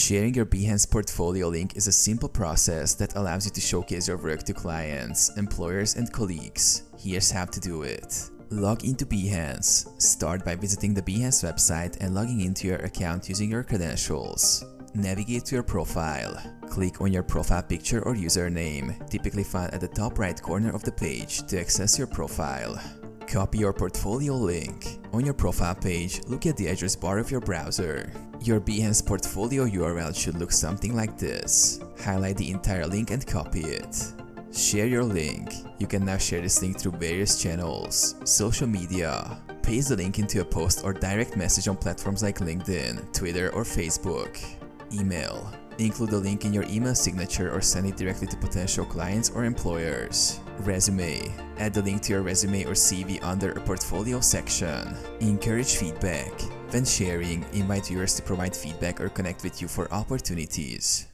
Sharing your Behance portfolio link is a simple process that allows you to showcase your work to clients, employers, and colleagues. Here's how to do it. Log into Behance. Start by visiting the Behance website and logging into your account using your credentials. Navigate to your profile. Click on your profile picture or username, typically found at the top right corner of the page, to access your profile. Copy your portfolio link. On your profile page, look at the address bar of your browser. Your Behance portfolio URL should look something like this. Highlight the entire link and copy it. Share your link. You can now share this link through various channels, social media. Paste the link into a post or direct message on platforms like LinkedIn, Twitter, or Facebook. Email. Include the link in your email signature or send it directly to potential clients or employers. Resume. Add the link to your resume or CV under a portfolio section. Encourage feedback. When sharing, invite viewers to provide feedback or connect with you for opportunities.